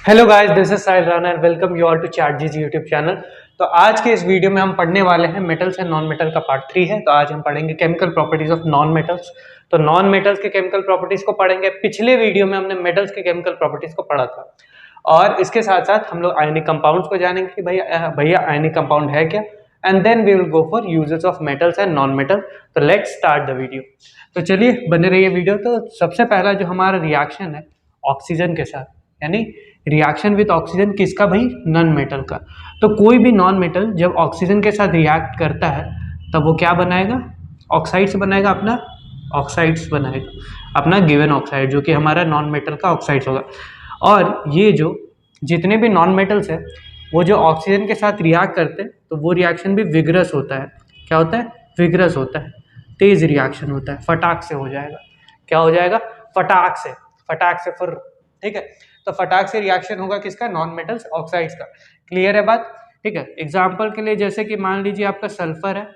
Hello guys, this is Sahil Rana and welcome you all to chat GG YouTube channel. तो आज के इस video में हम पढ़ने वाले हैं मेटल्स एंड नॉन मेटल का पार्ट 3 है। तो आज हम पढ़ेंगे chemical properties of non metals. तो नॉन मेटल्स के केमिकल प्रॉपर्टीज को पढ़ेंगे। पिछले वीडियो में हमने मेटल्स के केमिकल प्रॉपर्टीज को पढ़ा था और इसके साथ साथ हम लोग आयनिक कंपाउंड्स को जानेंगे कि भैया आयनिक कंपाउंड है क्या, and then we will go for uses of metals and non metal. तो लेट्स स्टार्ट द वीडियो। तो चलिए बने रहिए वीडियो। तो सबसे पहला जो हमारा रिएक्शन है ऑक्सीजन के साथ, यानी रिएक्शन विद ऑक्सीजन किसका भाई? नॉन मेटल का। तो कोई भी नॉन मेटल जब ऑक्सीजन के साथ रिएक्ट करता है तब वो क्या बनाएगा? ऑक्साइड्स बनाएगा, अपना ऑक्साइड्स बनाएगा, अपना गिवन ऑक्साइड, जो कि हमारा नॉन मेटल का ऑक्साइड्स होगा। और ये जो जितने भी नॉन मेटल्स है वो जो ऑक्सीजन के साथ रिएक्ट करते हैं तो वो रिएक्शन भी विग्रस होता है। क्या होता है? विग्रस होता है, तेज रिएक्शन होता है, फटाक से हो जाएगा। क्या हो जाएगा? फटाक से, फटाक से फुर। ठीक है, तो फटाक से रिएक्शन होगा किसका? नॉन मेटल्स ऑक्साइड्स का। क्लियर है बात? ठीक है, एग्जाम्पल के लिए जैसे कि मान लीजिए आपका सल्फर है,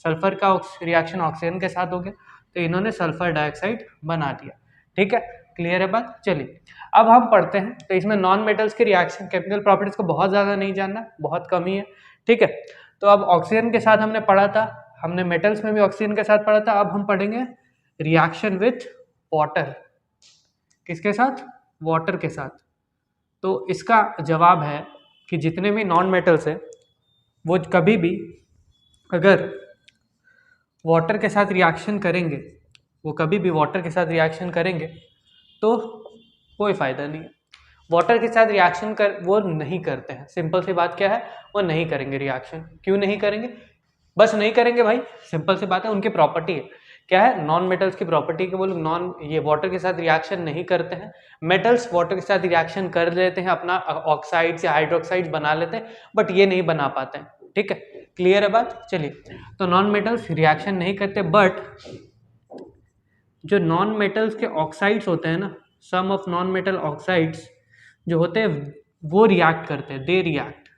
सल्फर का रिएक्शन ऑक्सीजन के साथ हो गया तो इन्होंने सल्फर डाइऑक्साइड बना दिया। ठीक है, क्लियर है बात? चलिए अब हम पढ़ते हैं। तो इसमें नॉन मेटल्स के रिएक्शन केमिकल प्रॉपर्टीज को बहुत ज़्यादा नहीं जानना, बहुत कम ही है। ठीक है, तो अब ऑक्सीजन के साथ हमने पढ़ा था, हमने मेटल्स में भी ऑक्सीजन के साथ पढ़ा था। अब हम पढ़ेंगे रिएक्शन विथ वाटर। किसके साथ? वाटर के साथ। तो इसका जवाब है कि जितने भी नॉन मेटल्स हैं वो कभी भी अगर वाटर के साथ रिएक्शन करेंगे, वो कभी भी वाटर के साथ रिएक्शन करेंगे तो कोई फ़ायदा नहीं है। वाटर के साथ रिएक्शन कर वो नहीं करते हैं। सिंपल सी बात क्या है? वो नहीं करेंगे रिएक्शन। क्यों नहीं करेंगे? बस नहीं करेंगे भाई, सिंपल सी बात है, उनकी प्रॉपर्टी है। क्या है? नॉन मेटल्स की प्रॉपर्टी के वो लोग नॉन ये वाटर के साथ रिएक्शन नहीं करते हैं। मेटल्स वाटर के साथ रिएक्शन कर लेते हैं, अपना ऑक्साइड्स या हाइड्रोक्साइड्स बना लेते हैं, बट ये नहीं बना पाते हैं। ठीक है, क्लियर है बात? चलिए, तो नॉन मेटल्स रिएक्शन नहीं करते, बट जो नॉन मेटल्स के ऑक्साइड्स होते हैं ना, सम ऑफ नॉन मेटल ऑक्साइड्स जो होते हैं वो रिएक्ट करते हैं, दे रिएक्ट।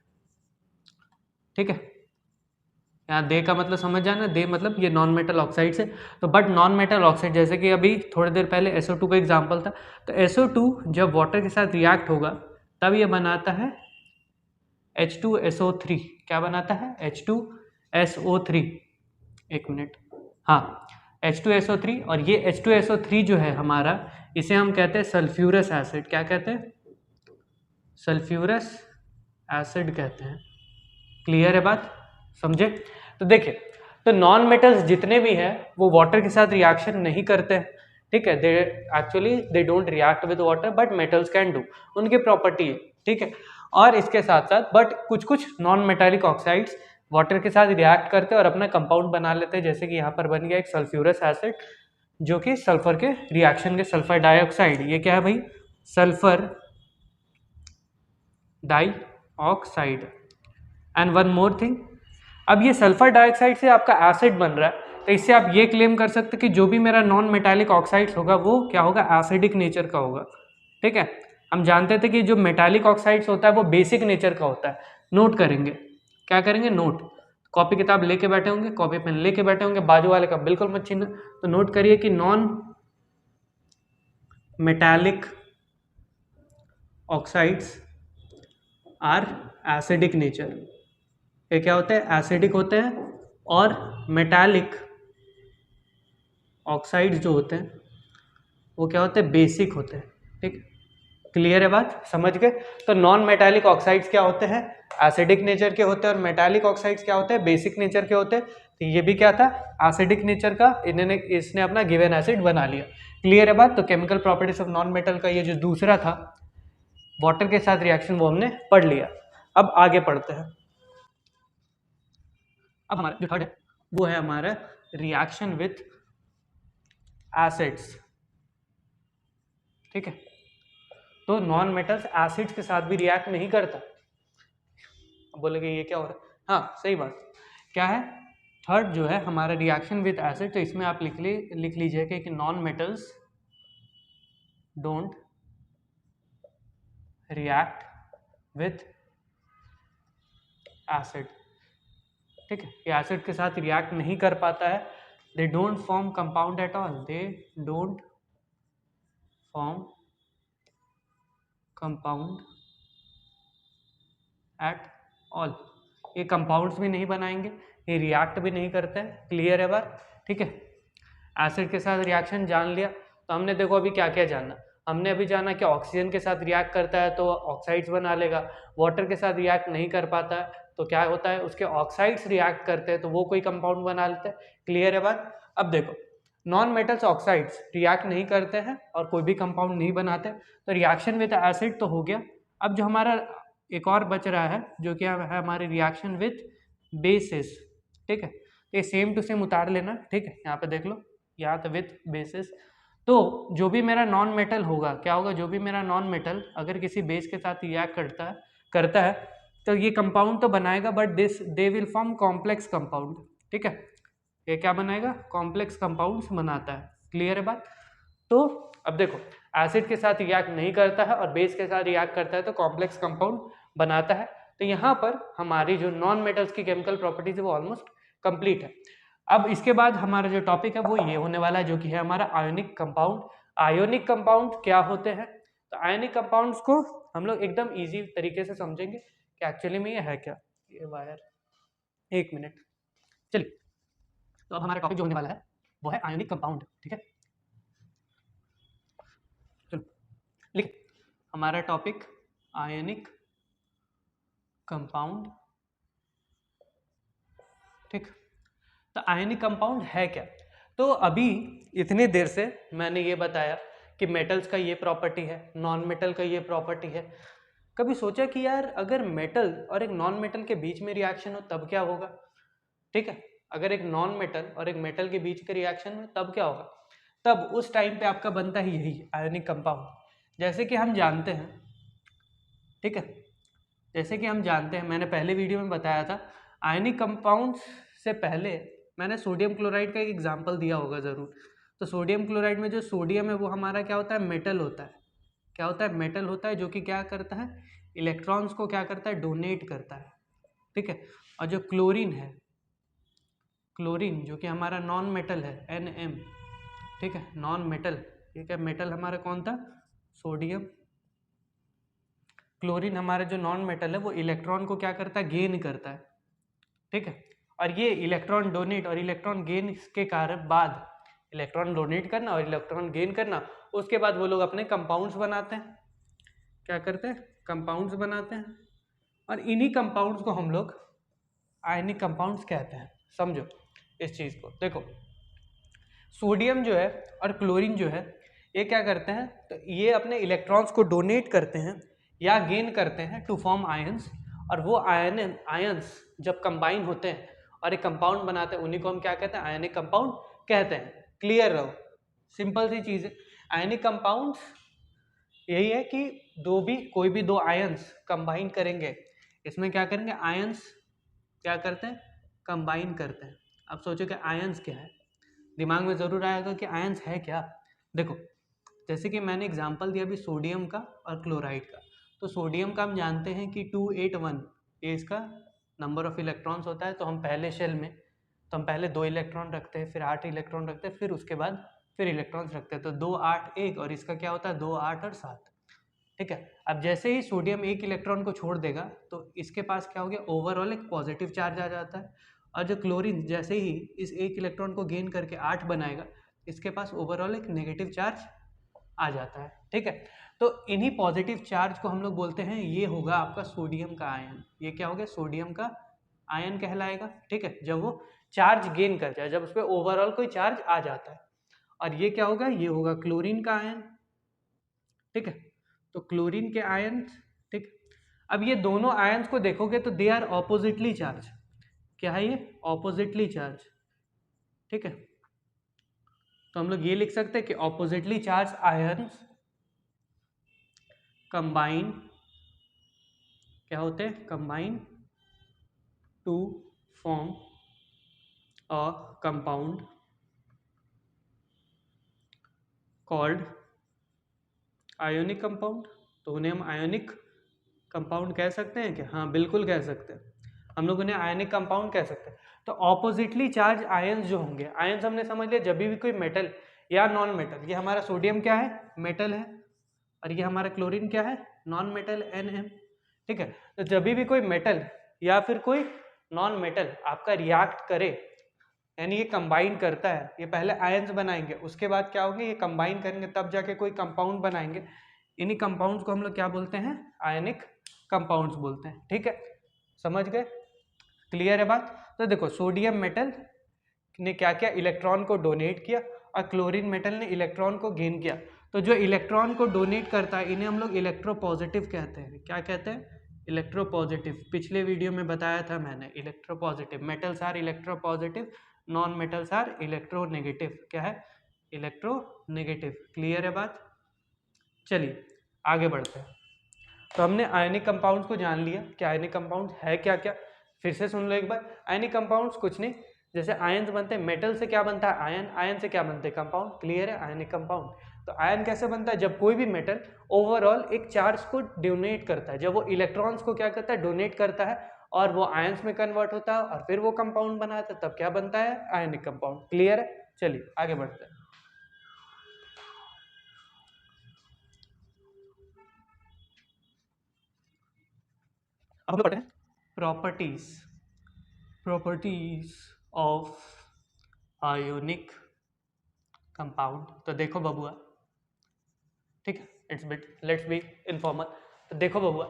ठीक है, यहाँ दे का मतलब समझ जाना, दे मतलब ये नॉन मेटल ऑक्साइड से। तो बट नॉन मेटल ऑक्साइड जैसे कि अभी थोड़ी देर पहले SO2 का एग्जांपल था, तो SO2 जब वाटर के साथ रिएक्ट होगा तब ये बनाता है H2SO3। क्या बनाता है? H2SO3। एक मिनट, हाँ, H2SO3। और ये H2SO3 जो है हमारा, इसे हम कहते हैं सल्फ्यूरस एसिड। क्या कहते हैं? सल्फ्यूरस एसिड कहते हैं। क्लियर है बात? समझे? तो देखिए, तो नॉन मेटल्स जितने भी हैं वो वाटर के साथ रिएक्शन नहीं करते हैं। ठीक है, they don't react with water, but metals can do, उनकी प्रॉपर्टी है। ठीक है, और इसके साथ साथ बट कुछ कुछ नॉन मेटालिक ऑक्साइड्स वाटर के साथ रिएक्ट करते हैं और अपना कंपाउंड बना लेते हैं। जैसे कि यहाँ पर बन गया एक सल्फ्यूरस एसिड, जो कि सल्फर के रिएक्शन के सल्फर डाइऑक्साइड। ये क्या है भाई? Sulphur dioxide. And one more thing, अब ये सल्फर डाइऑक्साइड से आपका एसिड बन रहा है, तो इससे आप ये क्लेम कर सकते हैं कि जो भी मेरा नॉन मेटालिक ऑक्साइड्स होगा वो क्या होगा? एसिडिक नेचर का होगा। ठीक है, हम जानते थे कि जो मेटालिक ऑक्साइड्स होता है वो बेसिक नेचर का होता है। नोट करेंगे, क्या करेंगे? नोट। कॉपी किताब लेके बैठे होंगे, कॉपी पेन लेके बैठे होंगे, बाजू वाले का बिल्कुल मत छीनना। तो नोट करिए कि non metallic oxides are acidic nature. ये क्या होते हैं? एसिडिक होते हैं। और मेटालिक ऑक्साइड्स जो होते हैं वो क्या होते हैं? बेसिक होते हैं। ठीक, क्लियर है बात? समझ गए? तो नॉन मेटालिक ऑक्साइड्स क्या होते हैं? एसिडिक नेचर के होते हैं। और मेटालिक ऑक्साइड्स क्या होते हैं? बेसिक नेचर के होते हैं। तो ये भी क्या था? एसिडिक नेचर का। इसने अपना गिवन एसिड बना लिया। क्लियर है बात? तो chemical properties of non metal का ये जो दूसरा था वाटर के साथ रिएक्शन, वो हमने पढ़ लिया। अब आगे पढ़ते हैं। अब हमारा जो थर्ड है वो है हमारा रिएक्शन विथ एसिड्स। ठीक है, तो नॉन मेटल्स एसिड्स के साथ भी रिएक्ट नहीं करता। अब बोलेंगे ये क्या हो रहा है? हाँ, सही बात। क्या है? थर्ड जो है हमारा रिएक्शन विथ एसिड, तो इसमें आप लिख लीजिए कि non metals don't react with acid. ठीक है, ये एसिड के साथ रिएक्ट नहीं कर पाता है। They don't form compound at all, they don't form compound at all. ये कंपाउंड्स भी नहीं बनाएंगे, ये रिएक्ट भी नहीं करते हैं, क्लियर है बात, ठीक है। एसिड के साथ रिएक्शन जान लिया, तो हमने देखो अभी क्या क्या जाना। हमने अभी जाना कि ऑक्सीजन के साथ रिएक्ट करता है तो ऑक्साइड्स बना लेगा, वाटर के साथ रिएक्ट नहीं कर पाता है तो क्या होता है, उसके ऑक्साइड्स रिएक्ट करते हैं तो वो कोई कंपाउंड बना लेते हैं, क्लियर है बात। अब देखो नॉन मेटल्स ऑक्साइड्स रिएक्ट नहीं करते हैं और कोई भी कंपाउंड नहीं बनाते, तो रिएक्शन विद एसिड तो हो गया। अब जो हमारा एक और बच रहा है जो कि है हमारी रिएक्शन विद बेसिस, ठीक है। ये सेम टू सेम उतार लेना, ठीक है, यहाँ पे देख लो, यहाँ तो विथ बेसिस। तो जो भी मेरा नॉन मेटल होगा, क्या होगा, जो भी मेरा नॉन मेटल अगर किसी बेस के साथ रिएक्ट करता है तो ये कंपाउंड तो बनाएगा, but this they will form complex compound, ठीक है। ये क्या बनाएगा, कॉम्प्लेक्स कंपाउंड्स बनाता है, क्लियर है बात। तो अब देखो एसिड के साथ रिएक्ट नहीं करता है और बेस के साथ रिएक्ट करता है तो कॉम्प्लेक्स कंपाउंड बनाता है। तो यहाँ पर हमारी जो नॉन मेटल्स की केमिकल प्रॉपर्टीज है वो ऑलमोस्ट कंप्लीट है। अब इसके बाद हमारा जो टॉपिक है वो ये होने वाला है जो कि है हमारा आयोनिक कंपाउंड। आयोनिक कंपाउंड क्या होते हैं, तो आयोनिक कंपाउंड्स को हम लोग एकदम इजी तरीके से समझेंगे कि एक्चुअली में ये है क्या। ये वायर, एक मिनट, चलिए। तो अब हमारा टॉपिक जो होने वाला है वो है आयोनिक कंपाउंड, ठीक है। चलो लिख, हमारा टॉपिक आयोनिक कंपाउंड, ठीक। तो आयनिक कंपाउंड है क्या, तो अभी इतनी देर से मैंने ये बताया कि मेटल्स का ये प्रॉपर्टी है, नॉन मेटल का ये प्रॉपर्टी है। कभी सोचा कि यार अगर मेटल और एक नॉन मेटल के बीच में रिएक्शन हो तब क्या होगा, ठीक है। अगर एक नॉन मेटल और एक मेटल के बीच के रिएक्शन में तब क्या होगा, तब उस टाइम पे आपका बनता है यही आयनिक कंपाउंड। जैसे कि हम जानते हैं, ठीक है, जैसे कि हम जानते हैं, मैंने पहले वीडियो में बताया था आयनिक कंपाउंड से पहले मैंने सोडियम क्लोराइड का एक एग्जांपल दिया होगा ज़रूर। तो सोडियम क्लोराइड में जो सोडियम है वो हमारा क्या होता है, मेटल होता है। क्या होता है, मेटल होता है, जो कि क्या करता है, इलेक्ट्रॉन्स को क्या करता है, डोनेट करता है, ठीक है। और जो क्लोरीन है, क्लोरीन जो कि हमारा नॉन मेटल है, NM, ठीक है, नॉन मेटल, ठीक है। मेटल हमारा कौन था, सोडियम। क्लोरीन हमारा जो नॉन मेटल है वो इलेक्ट्रॉन को क्या करता है, गेन करता है, ठीक है। और ये इलेक्ट्रॉन डोनेट और इलेक्ट्रॉन गेन के कारण बाद, इलेक्ट्रॉन डोनेट करना और इलेक्ट्रॉन गेन करना, उसके बाद वो लोग अपने कंपाउंड्स बनाते हैं। क्या करते हैं, कंपाउंड्स बनाते हैं। और इन्हीं कंपाउंड्स को हम लोग आयनिक कंपाउंड्स कहते हैं। समझो इस चीज़ को, देखो सोडियम जो है और क्लोरीन जो है ये क्या करते हैं, तो ये अपने इलेक्ट्रॉन्स को डोनेट करते हैं या गेन करते हैं टू फॉर्म आयंस। और वो आयंस जब कंबाइन होते हैं और एक कंपाउंड बनाते हैं उन्हीं को हम क्या कहते हैं, आयनिक कंपाउंड कहते हैं। क्लियर रहो, सिंपल सी चीज़ है। आयनिक कंपाउंड्स यही है कि कोई भी दो आयंस कंबाइन करेंगे, इसमें क्या करेंगे, आयंस क्या करते हैं, कंबाइन करते हैं। अब सोचो कि आयंस क्या है, दिमाग में ज़रूर आएगा कि आयंस है क्या। देखो जैसे कि मैंने एग्जांपल दिया अभी सोडियम का और क्लोराइड का। तो सोडियम का हम जानते हैं कि 281 ये इसका नंबर ऑफ इलेक्ट्रॉन्स होता है। तो हम पहले शेल में तो हम पहले 2 इलेक्ट्रॉन रखते हैं, फिर 8 इलेक्ट्रॉन रखते हैं, फिर उसके बाद फिर इलेक्ट्रॉन्स रखते हैं। तो 2 8 1 और इसका क्या होता है 2 8 और 7, ठीक है। अब जैसे ही सोडियम एक इलेक्ट्रॉन को छोड़ देगा तो इसके पास क्या हो गया, ओवरऑल एक पॉजिटिव चार्ज आ जाता है। और जो क्लोरीन जैसे ही इस एक इलेक्ट्रॉन को गेन करके 8 बनाएगा, इसके पास ओवरऑल एक नेगेटिव चार्ज आ जाता है, ठीक है। तो इन्हीं पॉजिटिव चार्ज को हम लोग बोलते हैं, ये होगा आपका सोडियम का आयन। ये क्या हो गया, सोडियम का आयन कहलाएगा, ठीक है। जब वो चार्ज गेन कर जाए, जब उस पर ओवरऑल कोई चार्ज आ जाता है। और ये क्या होगा, ये होगा क्लोरीन का आयन, ठीक है। तो क्लोरीन के आयन, ठीक। अब ये दोनों आयंस को देखोगे तो दे आर ऑपोजिटली चार्ज। क्या है ये, ऑपोजिटली चार्ज, ठीक है। तो हम लोग ये लिख सकते हैं कि ऑपोजिटली चार्ज आयंस कंबाइन, क्या होते हैं, combine to form a compound called ionic compound. तो उन्हें हम आयोनिक कंपाउंड कह सकते हैं क्या, हाँ बिल्कुल कह सकते हैं, हम लोग उन्हें आयनिक कंपाउंड कह सकते हैं। तो ऑपोजिटली चार्ज आयंस जो होंगे, आयंस हमने समझ लिया जब भी कोई मेटल या नॉन मेटल, ये हमारा सोडियम क्या है, मेटल है, और ये हमारा क्लोरीन क्या है, नॉन मेटल NM, ठीक है। तो जब भी कोई मेटल या फिर कोई नॉन मेटल आपका रिएक्ट करे, यानी ये कंबाइन करता है, ये पहले आयंस बनाएंगे, उसके बाद क्या होंगे, ये कंबाइन करेंगे, तब जाके कोई कंपाउंड बनाएंगे। इन्हीं कंपाउंड्स को हम लोग क्या बोलते हैं, आयनिक कंपाउंड्स बोलते हैं। ठीक है, समझ गए, क्लियर है बात। तो देखो सोडियम मेटल ने क्या किया, इलेक्ट्रॉन को डोनेट किया, और क्लोरीन मेटल ने इलेक्ट्रॉन को गेन किया। तो जो इलेक्ट्रॉन को डोनेट करता है इन्हें हम लोग इलेक्ट्रोपॉजिटिव कहते हैं। क्या कहते हैं, इलेक्ट्रोपॉजिटिव। पिछले वीडियो में बताया था मैंने, electropositive. Metals are electropositive, non metals are electronegative. क्या है, इलेक्ट्रोनेगेटिव। क्लियर है बात। चलिए आगे बढ़ते हैं। तो हमने आयनिक कंपाउंड्स को जान लिया कि आयनिक कंपाउंड्स है क्या क्या। फिर से सुन लो एक बार, आयनिक कंपाउंड्स कुछ नहीं, जैसे आयन बनते हैं, मेटल से क्या बनता है, आयन, आयन से क्या बनते हैं, कंपाउंड। क्लियर है, आयनिक कंपाउंड। तो आयन कैसे बनता है, जब कोई भी मेटल ओवरऑल एक चार्ज को डोनेट करता है, जब वो इलेक्ट्रॉन्स को क्या करता है, डोनेट करता है, और वो आयंस में कन्वर्ट होता है और फिर वो कंपाउंड बनाता है, तब क्या बनता है, आयनिक कंपाउंड। क्लियर है, चलिए आगे बढ़ते हैं। अब हम लोग पढ़ते हैं प्रॉपर्टीज ऑफ आयोनिक कंपाउंड। तो देखो बबुआ, ठीक है, लेट्स बी इनफॉर्मल। तो देखो बबुआ,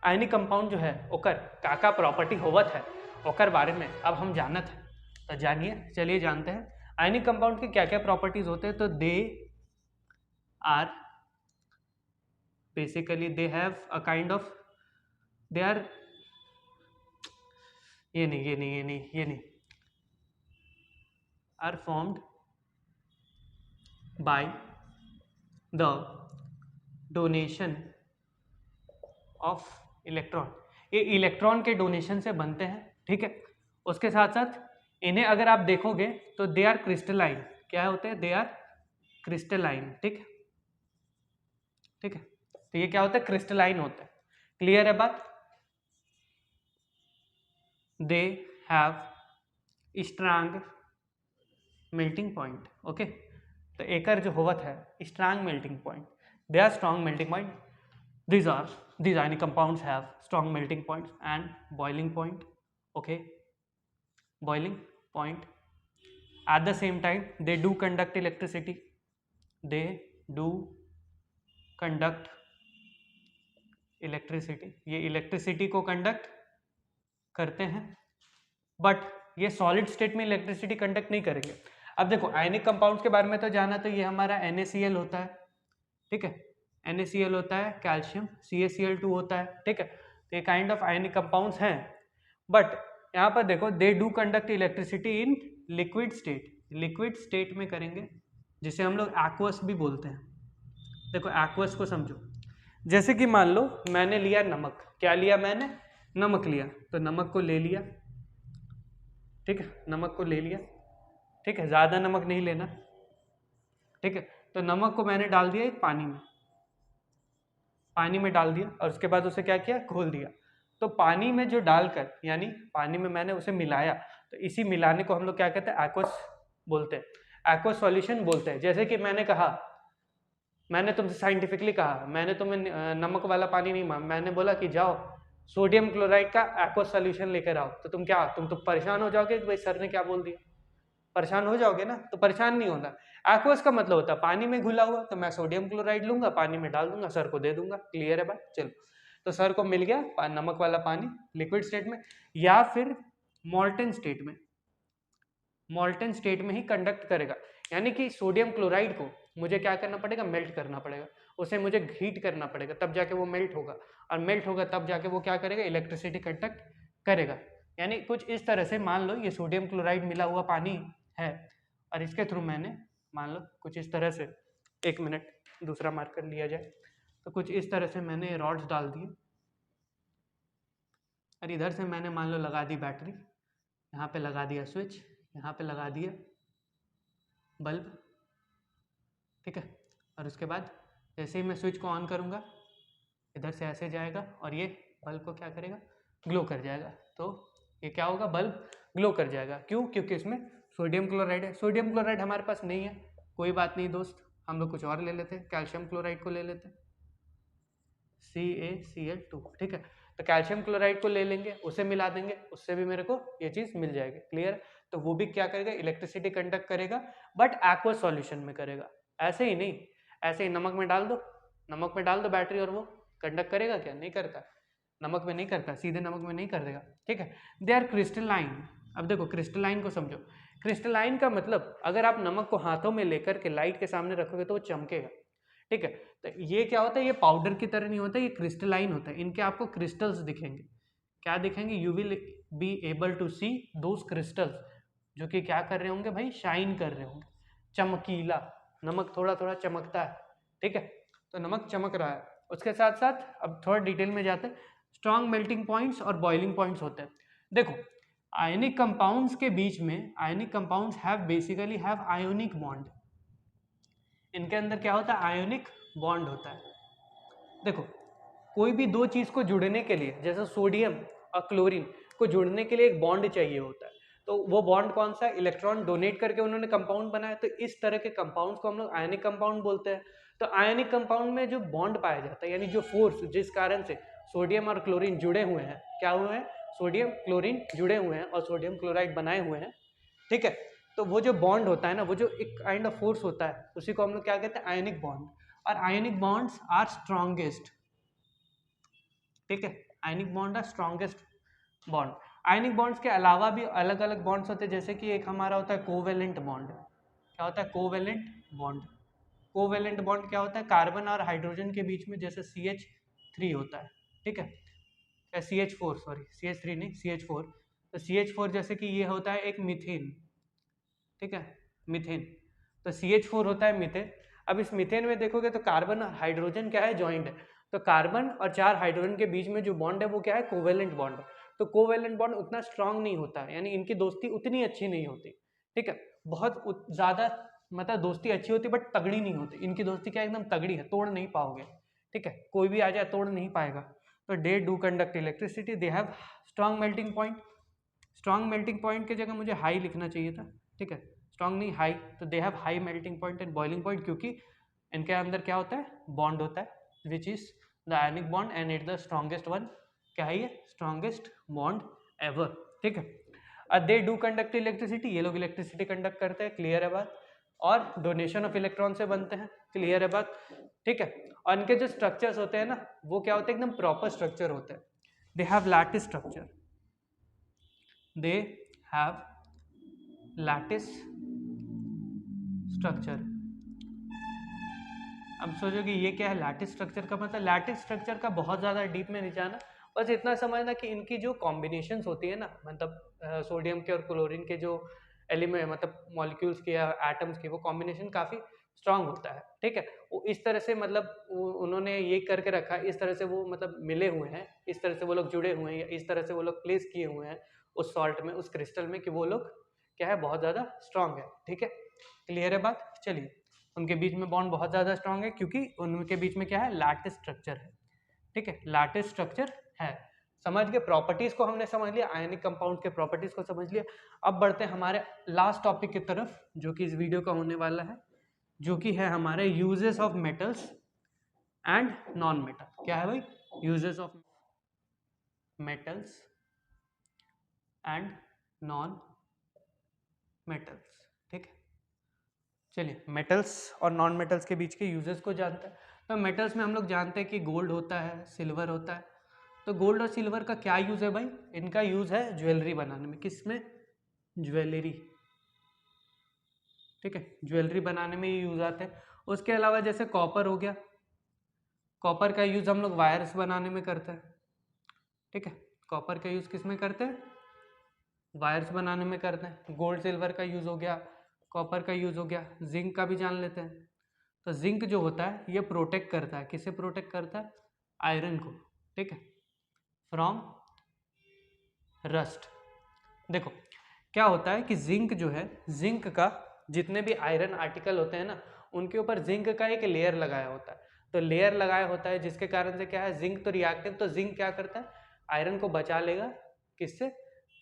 आयनिक कंपाउंड जो है ओकर का प्रॉपर्टी होवत है, ओकर बारे में अब हम जानत है। तो जानिए, चलिए जानते हैं आयनिक कंपाउंड के क्या क्या प्रॉपर्टीज होते हैं। तो they are basically, they have a kind of, they are, ये नहीं, are formed by the donation of electron. ये इलेक्ट्रॉन के डोनेशन से बनते हैं। ठीक है, उसके साथ साथ इन्हें अगर आप देखोगे तो दे आर क्रिस्टलाइन। क्या होते हैं, दे आर क्रिस्टलाइन। ठीक है, ठीक है, तो ये क्या होता है, क्रिस्टलाइन होता है। क्लियर है बात। They have strong melting point. Okay, तो एकर जो होवत है strong melting point, they are strong melting point. These ionic compounds have strong melting points and boiling point. Okay, boiling point. At the same time, they do conduct electricity. They do conduct electricity. ये electricity को conduct करते हैं, but ये solid state में electricity conduct नहीं करेंगे। अब देखो आयनिक कंपाउंड्स के बारे में तो जाना, तो ये हमारा NaCl होता है। ठीक है, NaCl होता है, कैल्शियम CaCl2 होता है। ठीक है, तो ये काइंड ऑफ आयनिक कंपाउंड्स हैं, बट यहाँ पर देखो they do conduct electricity in liquid state. Liquid state में करेंगे, जिसे हम लोग एक्वस भी बोलते हैं। देखो एक्वस को समझो, जैसे कि मान लो मैंने लिया नमक। क्या लिया मैंने, नमक लिया। तो नमक को ले लिया, ठीक है, नमक को ले लिया। ठीक है, ज़्यादा नमक नहीं लेना। ठीक है, तो नमक को मैंने डाल दिया एक पानी में, पानी में डाल दिया, और उसके बाद उसे क्या किया, घोल दिया। तो पानी में जो डालकर, यानी पानी में मैंने उसे मिलाया, तो इसी मिलाने को हम लोग क्या कहते हैं, एक्वस बोलते हैं, एक्वस सॉल्यूशन बोलते हैं। जैसे कि मैंने कहा, मैंने तुमसे साइंटिफिकली कहा, मैंने तुम्हें नमक वाला पानी नहीं मांगा, मैंने बोला कि जाओ सोडियम क्लोराइड का एक्वस सॉल्यूशन लेकर आओ। तो तुम क्या, तुम तो परेशान हो जाओगे कि भाई सर ने क्या बोल दिया, परेशान हो जाओगे ना। तो परेशान नहीं होना। एक्वस का मतलब होता है पानी में घुला हुआ, तो मैं सोडियम क्लोराइड लूंगा, पानी में डाल दूंगा, सर को दे दूंगा। क्लियर है बात। चलो, तो सर को मिल गया नमक वाला पानी लिक्विड स्टेट में, या फिर मॉल्टन स्टेट में। मॉल्टन स्टेट में ही कंडक्ट करेगा, यानी कि सोडियम क्लोराइड को मुझे क्या करना पड़ेगा, मेल्ट करना पड़ेगा, उसे मुझे हीट करना पड़ेगा, तब जाके वो मेल्ट होगा, और मेल्ट होगा तब जाके वो क्या करेगा, इलेक्ट्रिसिटी कंडक्ट करेगा। यानी कुछ इस तरह से मान लो ये सोडियम क्लोराइड मिला हुआ पानी है, और इसके थ्रू मैंने मान लो कुछ इस तरह से, एक मिनट दूसरा मार्कर लिया जाए, तो कुछ इस तरह से मैंने रॉड्स डाल दिए, और इधर से मैंने मान लो लगा दी बैटरी, यहाँ पे लगा दिया स्विच, यहाँ पे लगा दिया बल्ब। ठीक है, और उसके बाद जैसे ही मैं स्विच को ऑन करूँगा, इधर से ऐसे जाएगा, और ये बल्ब को क्या करेगा, ग्लो कर जाएगा। तो ये क्या होगा, बल्ब ग्लो कर जाएगा। क्यों, क्योंकि इसमें सोडियम क्लोराइड है। सोडियम क्लोराइड हमारे पास नहीं है, कोई बात नहीं दोस्त, हम लोग कुछ और ले लेते हैं, कैल्शियम क्लोराइड को ले लेते हैं। CaCl2, ठीक है। तो कैल्शियम क्लोराइड को ले लेंगे, उसे मिला देंगे, उससे भी मेरे को ये चीज़ मिल जाएगी, क्लियर। तो वो भी क्या करेगा, इलेक्ट्रिसिटी कंडक्ट करेगा, बट एक्वा सॉल्यूशन में करेगा, ऐसे ही नहीं, ऐसे ही नमक में डाल दो, नमक में डाल दो बैटरी और वो कंडक्ट करेगा क्या, नहीं करता, नमक में नहीं करता, सीधे नमक में नहीं कर देगा, ठीक है। They are crystalline. अब देखो क्रिस्टलाइन को समझो, क्रिस्टलाइन का मतलब अगर आप नमक को हाथों में लेकर के लाइट के सामने रखोगे तो वो चमकेगा, ठीक है। तो ये क्या होता है, ये पाउडर की तरह नहीं होता, ये क्रिस्टलाइन होता है, इनके आपको क्रिस्टल्स दिखेंगे, क्या दिखेंगे, you will be able to see those crystals, जो कि क्या कर रहे होंगे भाई, शाइन कर रहे होंगे, चमकीला, नमक थोड़ा थोड़ा चमकता है, ठीक है। तो नमक चमक रहा है। उसके साथ साथ अब थोड़ा डिटेल में जाते हैं, स्ट्रॉन्ग मेल्टिंग पॉइंट्स और बॉइलिंग पॉइंट्स होते हैं। देखो आयनिक कंपाउंड्स के बीच में, ionic compounds have basically have ionic bond, इनके अंदर क्या होता है, आयोनिक बॉन्ड होता है। देखो कोई भी दो चीज को जुड़ने के लिए, जैसे सोडियम और क्लोरीन को जुड़ने के लिए एक बॉन्ड चाहिए होता है, तो वो बॉन्ड कौन सा है, इलेक्ट्रॉन डोनेट करके उन्होंने कंपाउंड बनाया, तो इस तरह के कंपाउंड्स को हम लोग आयनिक कंपाउंड बोलते हैं। तो आयनिक कंपाउंड में जो बॉन्ड पाया जाता है, यानी जो फोर्स जिस कारण से सोडियम और क्लोरीन जुड़े हुए हैं, क्या हुए हैं, सोडियम क्लोरीन जुड़े हुए हैं और सोडियम क्लोराइड बनाए हुए हैं, ठीक है। तो वो जो बॉन्ड होता है ना, वो जो एक काइंड ऑफ फोर्स होता है, उसी को हम लोग क्या कहते हैं, आयनिक बॉन्ड। और आयनिक बॉन्ड्स आर स्ट्रॉन्गेस्ट, ठीक है, ionic bond are strongest bond. Ionic bonds के अलावा भी अलग अलग बॉन्ड्स होते हैं, जैसे कि एक हमारा होता है कोवेलेंट बॉन्ड। क्या होता है, कोवेलेंट बॉन्ड। कोवेलेंट बॉन्ड क्या होता है, कार्बन और हाइड्रोजन के बीच में जैसे CH3 होता है, ठीक है, या CH4, सॉरी CH3 नहीं, CH4। तो CH4 जैसे कि ये होता है एक मीथेन, ठीक है, मीथेन। तो CH4 होता है मीथेन। अब इस मीथेन में देखोगे तो कार्बन और हाइड्रोजन क्या है, जॉइंट है, तो कार्बन और 4 हाइड्रोजन के बीच में जो बॉन्ड है वो क्या है, कोवेलेंट बॉन्ड है। तो कोवेलेंट बॉन्ड उतना स्ट्रांग नहीं होता है, यानी इनकी दोस्ती उतनी अच्छी नहीं होती, ठीक है, बहुत ज़्यादा मतलब दोस्ती अच्छी होती बट तगड़ी नहीं होती, इनकी दोस्ती क्या एकदम तगड़ी है, तोड़ नहीं पाओगे, ठीक है, कोई भी आ जाए तोड़ नहीं पाएगा। तो they do conduct electricity, they have strong melting point. Strong melting point की जगह मुझे हाई लिखना चाहिए था, ठीक है, स्ट्रांग नहीं हाई। तो they have high melting point and boiling point, क्योंकि इनके अंदर क्या होता है, बॉन्ड होता है, which is the ionic bond and it the strongest one. क्या है ये, स्ट्रॉन्गेस्ट बॉन्ड एवर, ठीक है। दे डू कंडक्ट इलेक्ट्रिसिटी, ये लोग इलेक्ट्रिसिटी कंडक्ट करते हैं, क्लियर है बात, और डोनेशन ऑफ इलेक्ट्रॉन से बनते हैं, क्लियर है बात, ठीक है। और इनके जो स्ट्रक्चर्स होते हैं ना, वो क्या होते हैं, एकदम प्रॉपर स्ट्रक्चर होते हैं। They have lattice structure, they have lattice structure. अब सोचो कि ये क्या है, लैटिस स्ट्रक्चर का मतलब, लैटिस स्ट्रक्चर का बहुत ज़्यादा डीप में नहीं जाना, बस इतना समझना कि इनकी जो कॉम्बिनेशंस होती है ना, मतलब सोडियम के और क्लोरीन के जो एलिमेंट, मतलब मॉलिक्यूल्स के या एटम्स की, वो कॉम्बिनेशन काफ़ी स्ट्रांग होता है, ठीक है। वो इस तरह से मतलब उन्होंने ये करके रखा है, इस तरह से वो मतलब मिले हुए हैं, इस तरह से वो लोग जुड़े हुए हैं, या इस तरह से वो लोग प्लेस किए हुए हैं उस सॉल्ट में, उस क्रिस्टल में, कि वो लोग क्या है, बहुत ज़्यादा स्ट्रांग है, ठीक है, क्लियर है बात। चलिए, उनके बीच में बॉन्ड बहुत ज़्यादा स्ट्रांग है क्योंकि उनके बीच में क्या है, लैटिस स्ट्रक्चर है, ठीक है, लैटिस स्ट्रक्चर है। समझ गए, प्रॉपर्टीज को हमने समझ लिया, आयनिक कंपाउंड के प्रॉपर्टीज को समझ लिया। अब बढ़ते हैं हमारे लास्ट टॉपिक की तरफ, जो कि इस वीडियो का होने वाला है, जो कि है हमारे uses of metals and non metal. क्या है भाई, uses of metals and non metals, ठीक है। चलिए, मेटल्स और नॉन मेटल्स के बीच के यूजेस को जानते हैं। तो मेटल्स में हम लोग जानते हैं कि गोल्ड होता है, सिल्वर होता है। तो गोल्ड और सिल्वर का क्या यूज़ है भाई, इनका यूज़ है ज्वेलरी बनाने में। किस में, ज्वेलरी, ठीक है, ज्वेलरी बनाने में ये यूज़ आते हैं। उसके अलावा जैसे कॉपर हो गया, कॉपर का यूज़ हम लोग वायर्स बनाने में करते हैं, ठीक है, कॉपर का यूज़ किस में करते हैं, वायर्स बनाने में करते हैं। गोल्ड सिल्वर का यूज़ हो गया, कॉपर का यूज़ हो गया, जिंक का भी जान लेते हैं। तो जिंक जो होता है ये प्रोटेक्ट करता है, किसे प्रोटेक्ट करता है, आयरन को, ठीक है, फ्रॉम रस्ट। देखो क्या होता है कि जिंक जो है, जिंक का जितने भी आयरन आर्टिकल होते हैं ना, उनके ऊपर जिंक का एक लेयर लगाया होता है। तो लेयर लगाया होता है जिसके कारण से क्या है, जिंक तो रिएक्टिव, तो जिंक क्या करता है, आयरन को बचा लेगा, किससे,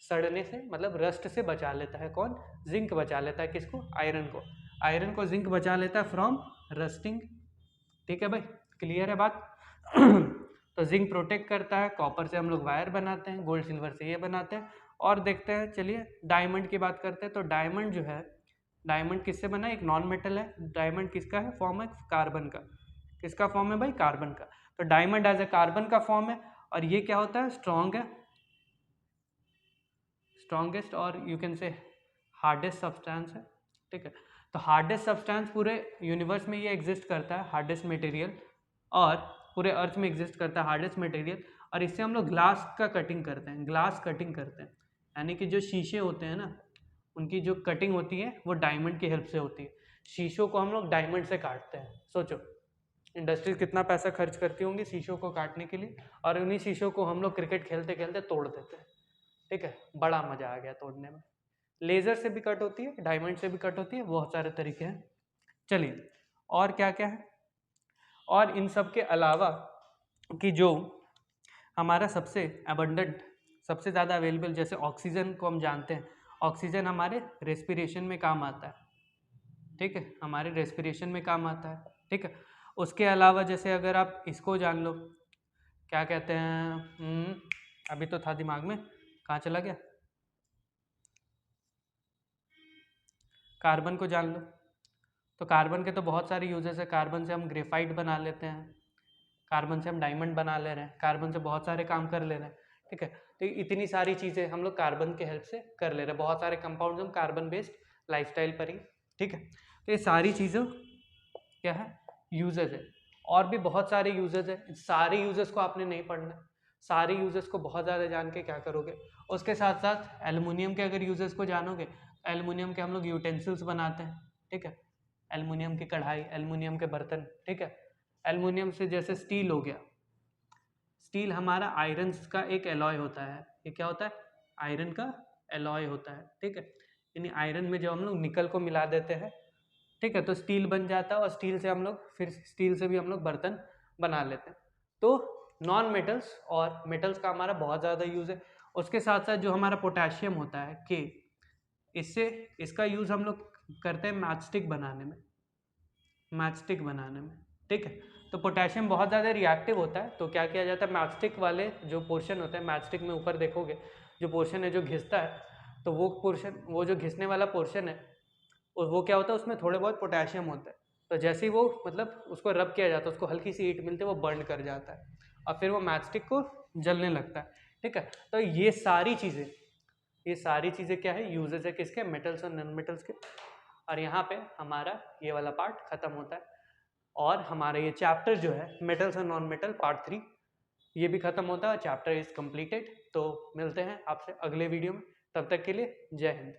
सड़ने से, मतलब रस्ट से बचा लेता है। कौन, जिंक बचा लेता है किसको, आयरन को। आयरन को जिंक बचा लेता है फ्रॉम रस्टिंग, ठीक है भाई, क्लियर है बात। तो जिंक प्रोटेक्ट करता है, कॉपर से हम लोग वायर बनाते हैं, गोल्ड सिल्वर से ये बनाते हैं। और देखते हैं, चलिए डायमंड की बात करते हैं। तो डायमंड जो है, डायमंड किससे बना है? एक नॉन मेटल है। डायमंड किसका है? फॉर्म है कार्बन का। किसका फॉर्म है भाई? कार्बन का। तो डायमंड एज ए कार्बन का फॉर्म है, और ये क्या होता है? स्ट्रॉन्ग है, स्ट्रॉन्गेस्ट और you can say hardest substance है। ठीक है, तो हार्डेस्ट सब्सटेंस पूरे यूनिवर्स में ये एग्जिस्ट करता है, हार्डेस्ट मटेरियल, और पूरे अर्थ में एग्जिस्ट करता है हार्डेस्ट मटेरियल। और इससे हम लोग ग्लास का कटिंग करते हैं, ग्लास कटिंग करते हैं, यानी कि जो शीशे होते हैं ना, उनकी जो कटिंग होती है वो डायमंड की हेल्प से होती है। शीशों को हम लोग डायमंड से काटते हैं। सोचो इंडस्ट्रीज कितना पैसा खर्च करती होंगी शीशों को काटने के लिए, और उन्हीं शीशों को हम लोग क्रिकेट खेलते खेलते तोड़ देते हैं। ठीक है, बड़ा मजा आ गया तोड़ने में। लेजर से भी कट होती है, डायमंड से भी कट होती है, बहुत सारे तरीके हैं। चलिए और क्या क्या है, और इन सब के अलावा कि जो हमारा सबसे अबंडेंट, सबसे ज़्यादा अवेलेबल, जैसे ऑक्सीजन को हम जानते हैं, ऑक्सीजन हमारे रेस्पिरेशन में काम आता है। ठीक है, हमारे रेस्पिरेशन में काम आता है। ठीक है, उसके अलावा जैसे अगर आप इसको जान लो, क्या कहते हैं, अभी तो था दिमाग में, कहाँ चला गया? कार्बन को जान लो। तो कार्बन के तो बहुत सारे यूजेस है। कार्बन से हम ग्रेफाइट बना लेते हैं, कार्बन से हम डायमंड बना ले रहे हैं, कार्बन से बहुत सारे काम कर ले रहे हैं। ठीक है, तो इतनी सारी चीज़ें हम लोग कार्बन के हेल्प से कर ले रहे हैं, बहुत सारे कंपाउंड्स हम कार्बन बेस्ड लाइफस्टाइल पर ही। ठीक है, तो ये सारी चीज़ें क्या है? यूजेस है। और भी बहुत सारे यूजेस है, सारे यूजेस को आपने नहीं पढ़ना, सारे यूजेस को बहुत ज़्यादा जान के क्या करोगे। उसके साथ साथ एल्युमिनियम के अगर यूजेस को जानोगे, एल्युमिनियम के हम लोग यूटेंसिल्स बनाते हैं। ठीक है, एल्युमिनियम की कढ़ाई, एल्युमिनियम के बर्तन। ठीक है, एल्युमिनियम से जैसे स्टील हो गया, स्टील हमारा आयरन का एक एलॉय होता है। ये क्या होता है? आयरन का एलॉय होता है। ठीक है, यानी आयरन में जो हम लोग निकल को मिला देते हैं, ठीक है, तो स्टील बन जाता है, और स्टील से हम लोग फिर स्टील से भी हम लोग बर्तन बना लेते हैं। तो नॉन मेटल्स और मेटल्स का हमारा बहुत ज़्यादा यूज़ है। उसके साथ साथ जो हमारा पोटेशियम होता है के, इससे इसका यूज़ हम लोग करते हैं मैचस्टिक बनाने में, मैचस्टिक बनाने में। ठीक है, तो पोटेशियम बहुत ज़्यादा रिएक्टिव होता है, तो क्या किया जाता है, मैचस्टिक वाले जो पोर्शन होते हैं, मैचस्टिक में ऊपर देखोगे जो पोर्शन है जो घिसता है, तो वो पोर्शन, वो जो घिसने वाला पोर्शन है, और वो क्या होता है, उसमें थोड़े बहुत पोटेशियम होता है। तो जैसे ही वो मतलब उसको रब किया जाता है, उसको हल्की सी हीट मिलती है, वो बर्न कर जाता है, और फिर वो मैचस्टिक को जलने लगता है। ठीक है, तो ये सारी चीज़ें, ये सारी चीज़ें क्या है? यूजेस है किसके? मेटल्स और नॉन मेटल्स के। और यहाँ पे हमारा ये वाला पार्ट खत्म होता है, और हमारा ये चैप्टर जो है मेटल्स और नॉन मेटल पार्ट 3, ये भी खत्म होता है, चैप्टर इज कंप्लीटेड। तो मिलते हैं आपसे अगले वीडियो में, तब तक के लिए जय हिंद।